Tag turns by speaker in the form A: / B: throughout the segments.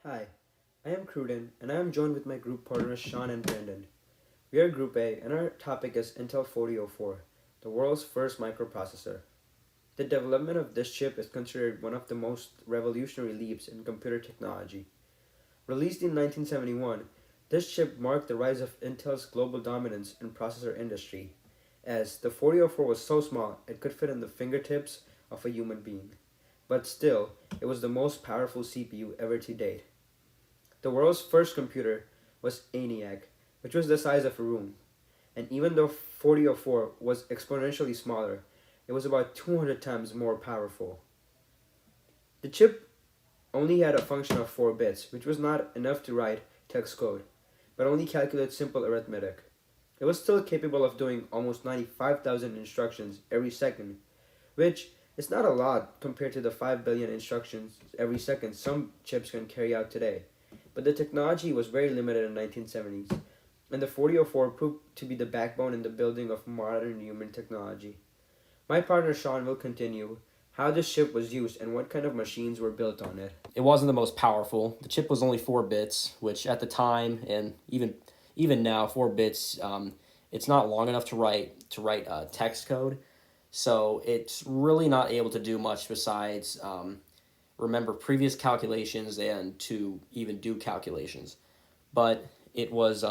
A: Hi, I am Cruden, and I am joined with my group partners Sean and Brandon. We are Group A, and our topic is Intel 4004, the world's first microprocessor. The development of this chip is considered one of the most revolutionary leaps in computer technology. Released in 1971, this chip marked the rise of Intel's global dominance in processor industry, as the 4004 was so small it could fit in the fingertips of a human being. But still, it was the most powerful CPU ever to date. The world's first computer was ENIAC, which was the size of a room. And even though 4004 was exponentially smaller, it was about 200 times more powerful. The chip only had a function of 4 bits, which was not enough to write text code, but only calculate simple arithmetic. It was still capable of doing almost 95,000 instructions every second, which is not a lot compared to the 5 billion instructions every second some chips can carry out today. But the technology was very limited in the 1970s, and the 4004 proved to be the backbone in the building of modern human technology. My partner Sean will continue how this chip was used and what kind of machines were built on it.
B: It wasn't the most powerful. The chip was only 4 bits, which at the time and even now, 4 bits, it's not long enough to write text code. So it's really not able to do much besides remember previous calculations and to even do calculations. But it was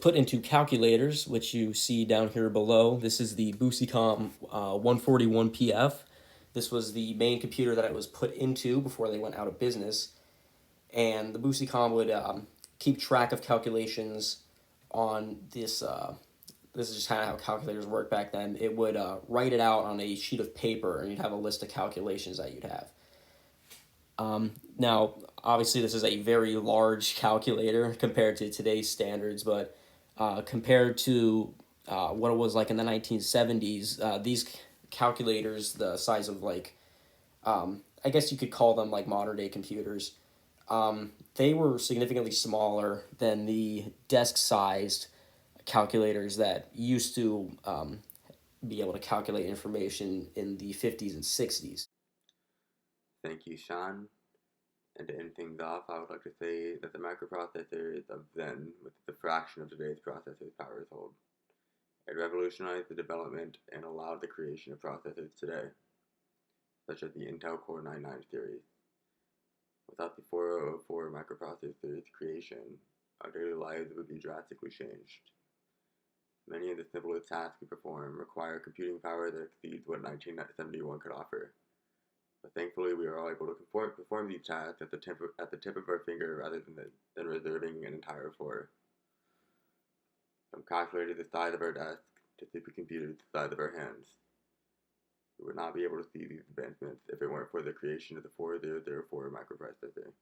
B: put into calculators, which you see down here below. This is the Busicom 141PF. This was the main computer that it was put into before they went out of business. And the Busicom would keep track of calculations on this. This is just kind of how calculators worked back then. It would write it out on a sheet of paper, and you'd have a list of calculations that you'd have. Now, obviously, this is a very large calculator compared to today's standards, but compared to what it was like in the 1970s, these calculators, the size of I guess you could call them like modern day computers, they were significantly smaller than the desk sized calculators that used to be able to calculate information in the 50s and 60s.
C: Thank you, Sean. And to end things off, I would like to say that the microprocessors of then, with the fraction of today's processors powers hold, it revolutionized the development and allowed the creation of processors today, such as the Intel Core 99 series. Without the 4004 microprocessors creation, our daily lives would be drastically changed. Many of the simplest tasks we perform require computing power that exceeds what 1971 could offer. But thankfully, we are all able to perform these tasks at the tip of our finger rather than reserving an entire floor. From calculators the size of our desk to supercomputers the size of our hands. We would not be able to see these advancements if it weren't for the creation of the 4004 microprocessor.